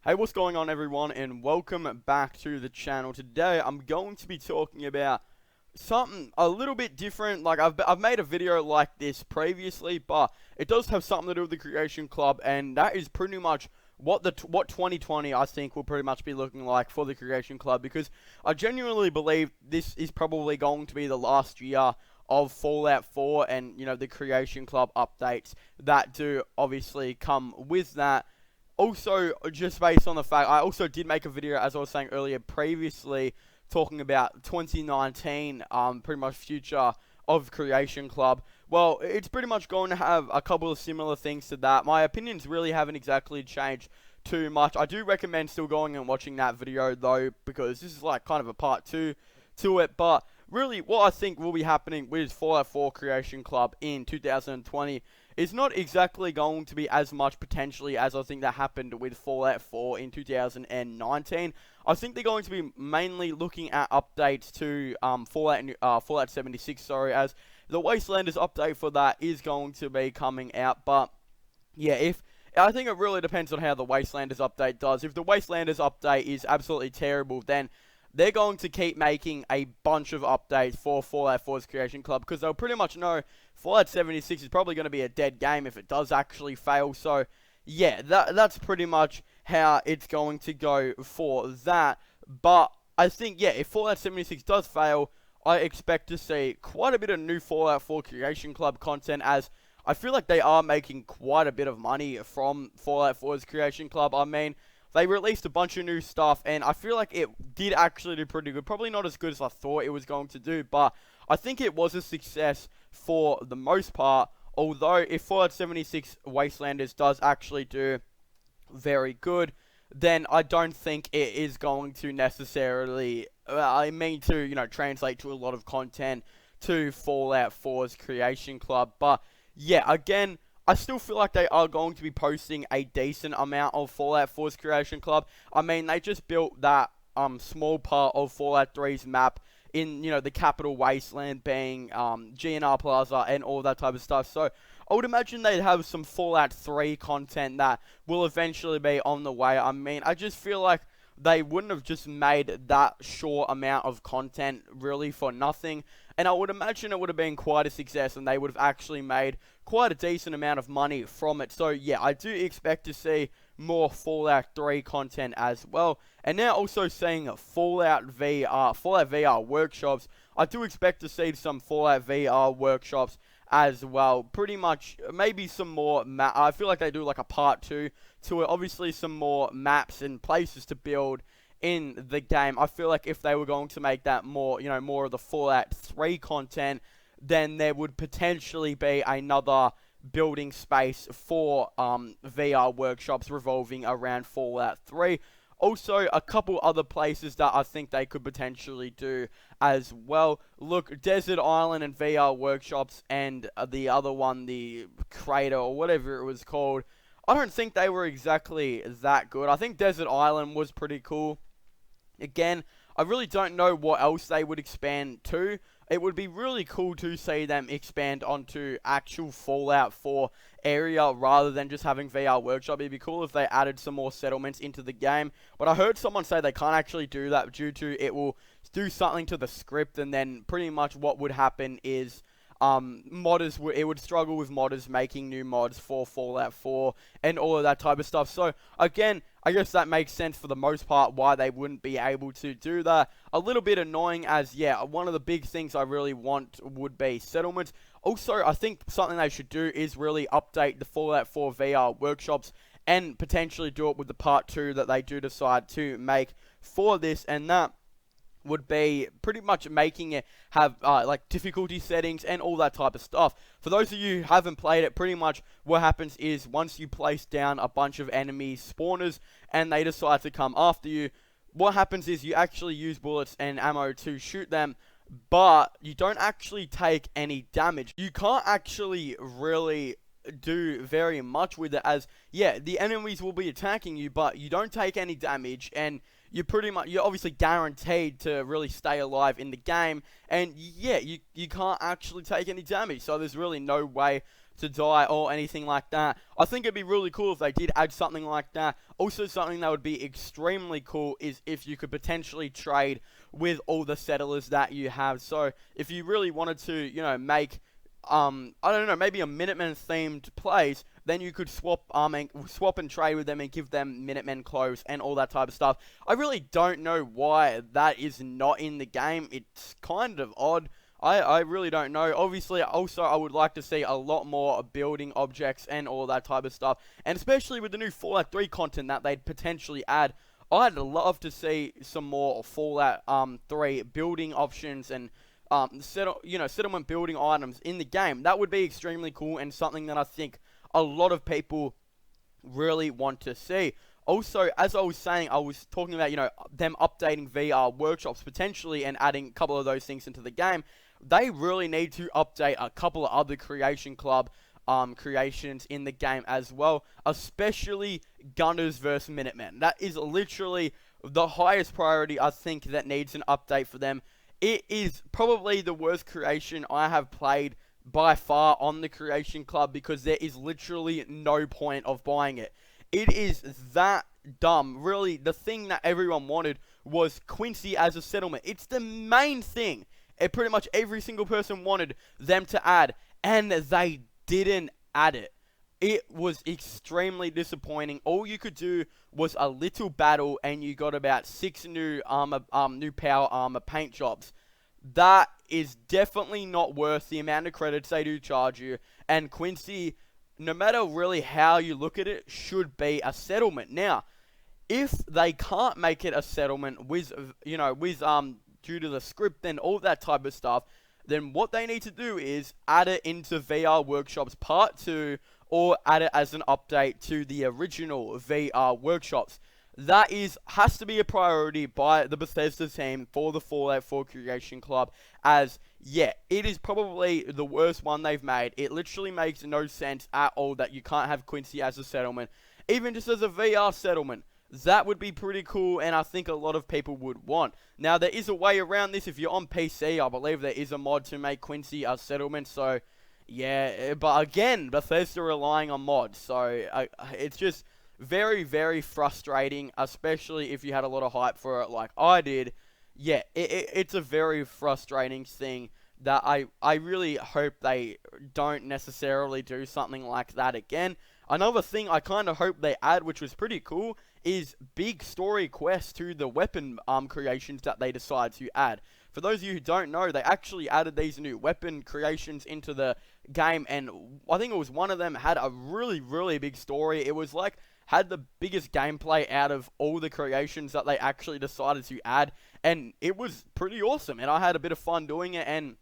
Hey, what's going on everyone, and welcome back to the channel. Today I'm going to be talking about something a little bit different. Like I've made a video like this previously, but it does have something to do with the Creation Club, and that is pretty much what 2020 I think will pretty much be looking like for the Creation Club, because I genuinely believe this is probably going to be the last year of Fallout 4 and the Creation Club updates that do obviously come with that. Also, just based on the fact, I also did make a video, as I was saying earlier previously, talking about 2019, pretty much future of Creation Club. Well, it's pretty much going to have a couple of similar things to that. My opinions really haven't exactly changed too much. I do recommend still going and watching that video, though, because this is like kind of a part 2 to it. But really, what I think will be happening with Fallout 4 Creation Club in 2020 is not exactly going to be as much potentially as I think that happened with Fallout 4 in 2019. I think they're going to be mainly looking at updates to Fallout 76, sorry, as the Wastelanders update for that is going to be coming out. But yeah, I think it really depends on how the Wastelanders update does. If the Wastelanders update is absolutely terrible, then they're going to keep making a bunch of updates for Fallout 4's Creation Club, because they'll pretty much know Fallout 76 is probably going to be a dead game if it does actually fail. So, yeah, that's pretty much how it's going to go for that. But I think, yeah, if Fallout 76 does fail, I expect to see quite a bit of new Fallout 4 Creation Club content, as I feel like they are making quite a bit of money from Fallout 4's Creation Club. I mean, they released a bunch of new stuff, and I feel like it did actually do pretty good. Probably not as good as I thought it was going to do, but I think it was a success for the most part. Although, if Fallout 76 Wastelanders does actually do very good, then I don't think it is going to necessarily, translate to a lot of content to Fallout 4's Creation Club. But, yeah, again, I still feel like they are going to be posting a decent amount of Fallout 4's Creation Club. I mean, they just built that small part of Fallout 3's map in, the capital wasteland, being GNR Plaza and all that type of stuff. So I would imagine they'd have some Fallout 3 content that will eventually be on the way. I mean, I just feel like they wouldn't have just made that short amount of content really for nothing. And I would imagine it would have been quite a success, and they would have actually made quite a decent amount of money from it. So yeah, I do expect to see more Fallout 3 content as well. And now also seeing Fallout VR workshops. I do expect to see some Fallout VR workshops as well. Pretty much, maybe some more I feel like they do like a part 2 to it. Obviously some more maps and places to build in the game. I feel like if they were going to make that more, more of the Fallout 3 content, then there would potentially be another building space for VR workshops revolving around Fallout 3. Also, a couple other places that I think they could potentially do as well. Look, Desert Island and VR workshops, and the other one, the Crater or whatever it was called, I don't think they were exactly that good. I think Desert Island was pretty cool. Again, I really don't know what else they would expand to. It would be really cool to see them expand onto actual Fallout 4 area rather than just having VR Workshop. It'd be cool if they added some more settlements into the game. But I heard someone say they can't actually do that due to it will do something to the script, and then pretty much what would happen is it would struggle with modders making new mods for Fallout 4 and all of that type of stuff. So again, I guess that makes sense for the most part why they wouldn't be able to do that. A little bit annoying, as yeah, one of the big things I really want would be settlements. Also, I think something they should do is really update the Fallout 4 VR workshops and potentially do it with the part 2 that they do decide to make for this, and that would be pretty much making it have like difficulty settings and all that type of stuff. For those of you who haven't played it, pretty much what happens is once you place down a bunch of enemy spawners and they decide to come after you, what happens is you actually use bullets and ammo to shoot them, but you don't actually take any damage. You can't actually really do very much with it, as yeah, the enemies will be attacking you, but you don't take any damage, and you're obviously guaranteed to really stay alive in the game, and yeah, you can't actually take any damage, so there's really no way to die or anything like that. I think it'd be really cool if they did add something like that. Also, something that would be extremely cool is if you could potentially trade with all the settlers that you have. So if you really wanted to, you know, make I don't know, maybe a Minutemen themed place, then you could swap and trade with them and give them Minutemen clothes and all that type of stuff. I really don't know why that is not in the game. It's kind of odd. I really don't know. Obviously, also, I would like to see a lot more building objects and all that type of stuff. And especially with the new Fallout 3 content that they'd potentially add, I'd love to see some more Fallout 3 building options and settlement building items in the game. That would be extremely cool and something that I think a lot of people really want to see. Also, as I was saying, I was talking about, you know, them updating VR workshops potentially and adding a couple of those things into the game. They really need to update a couple of other Creation Club creations in the game as well, especially Gunners vs Minutemen. That is literally the highest priority, I think, that needs an update for them. It is probably the worst creation I have played by far on the Creation Club because there is literally no point of buying it. It is that dumb. Really, the thing that everyone wanted was Quincy as a settlement. It's the main thing. Pretty much every single person wanted them to add, and they didn't add it. It was extremely disappointing. All you could do was a little battle, and you got about 6 new new power armor paint jobs. That is definitely not worth the amount of credits they do charge you. And Quincy, no matter really how you look at it, should be a settlement. Now, if they can't make it a settlement with, you know, with due to the script and all that type of stuff, then what they need to do is add it into VR Workshops Part 2 or add it as an update to the original VR Workshops. That has to be a priority by the Bethesda team for the Fallout 4 Creation Club, as, yeah, it is probably the worst one they've made. It literally makes no sense at all that you can't have Quincy as a settlement, even just as a VR settlement. That would be pretty cool, and I think a lot of people would want. Now, there is a way around this. If you're on PC, I believe there is a mod to make Quincy a settlement, so, yeah, but again, Bethesda relying on mods, so it's just very, very frustrating, especially if you had a lot of hype for it like I did. Yeah, it's a very frustrating thing that I really hope they don't necessarily do something like that again. Another thing I kind of hope they add, which was pretty cool, is big story quests to the weapon creations that they decide to add. For those of you who don't know, they actually added these new weapon creations into the game, and I think it was one of them had a really, really big story. It was like, had the biggest gameplay out of all the creations that they actually decided to add, and it was pretty awesome, and I had a bit of fun doing it, and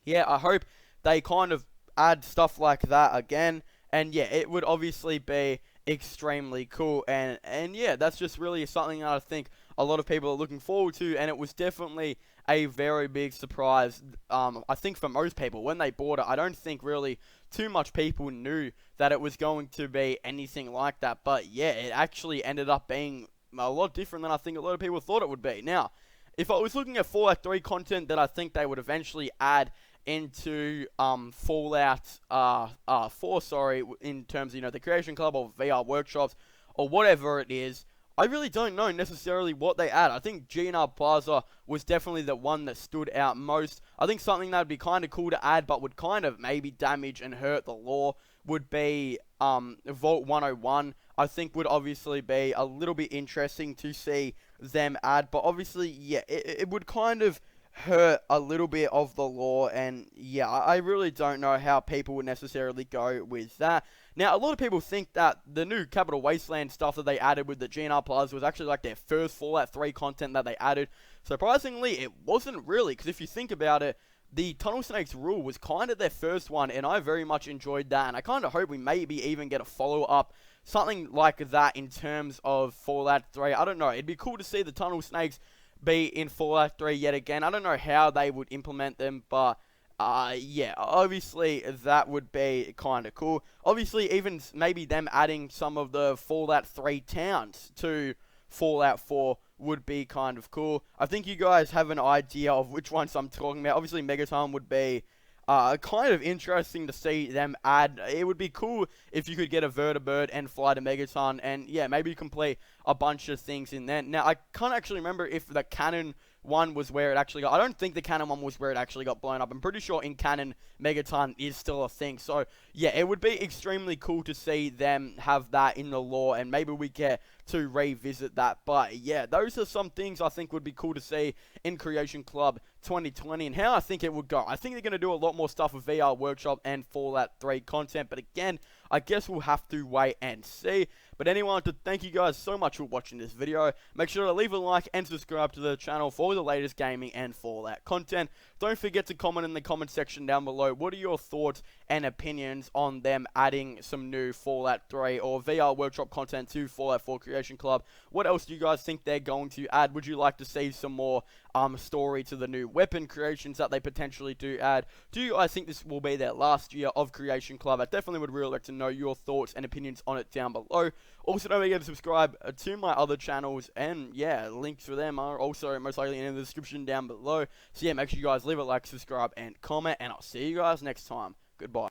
yeah, I hope they kind of add stuff like that again, and yeah, it would obviously be extremely cool, and yeah, that's just really something that I think a lot of people are looking forward to, and it was definitely a very big surprise, I think for most people, when they bought it. I don't think really too much people knew that it was going to be anything like that, but yeah, it actually ended up being a lot different than I think a lot of people thought it would be. Now, if I was looking at Fallout 3 content that I think they would eventually add into Fallout 4, sorry, in terms of, you know, the Creation Club or VR Workshops or whatever it is, I really don't know necessarily what they add. I think GNR Plaza was definitely the one that stood out most. I think something that would be kind of cool to add but would kind of maybe damage and hurt the lore would be Vault 101. I think would obviously be a little bit interesting to see them add, but obviously, yeah, it would kind of hurt a little bit of the lore, and yeah, I really don't know how people would necessarily go with that. Now, a lot of people think that the new Capital Wasteland stuff that they added with the GNR Plaza was actually like their first Fallout 3 content that they added. Surprisingly, it wasn't really, because if you think about it, the Tunnel Snakes rule was kind of their first one, and I very much enjoyed that, and I kind of hope we maybe even get a follow-up, something like that in terms of Fallout 3. I don't know, it'd be cool to see the Tunnel Snakes be in Fallout 3 yet again. I don't know how they would implement them, but yeah, obviously that would be kind of cool. Obviously, even maybe them adding some of the Fallout 3 towns to Fallout 4 would be kind of cool. I think you guys have an idea of which ones I'm talking about. Obviously, Megaton would be kind of interesting to see them add. It would be cool if you could get a vertibird and fly to Megaton, and yeah, maybe complete a bunch of things in there. Now, I can't actually remember if the cannon one was where it actually got. I don't think the cannon one was where it actually got blown up. I'm pretty sure in canon, Megaton is still a thing. So, yeah, it would be extremely cool to see them have that in the lore, and maybe we get to revisit that. But, yeah, those are some things I think would be cool to see in Creation Club 2020, and how I think it would go. I think they're going to do a lot more stuff with VR Workshop and Fallout 3 content, but again, I guess we'll have to wait and see. But anyway, I want to thank you guys so much for watching this video. Make sure to leave a like and subscribe to the channel for the latest gaming and Fallout content. Don't forget to comment in the comment section down below. What are your thoughts and opinions on them adding some new Fallout 3 or VR Workshop content to Fallout 4 Creation Club? What else do you guys think they're going to add? Would you like to see some more story to the new weapon creations that they potentially do add? Do you guys think this will be their last year of Creation Club? I definitely would really like to know your thoughts and opinions on it down below. Also, don't forget to subscribe to my other channels, and yeah, links for them are also most likely in the description down below. So yeah, make sure you guys leave a like, subscribe, and comment, and I'll see you guys next time. Goodbye.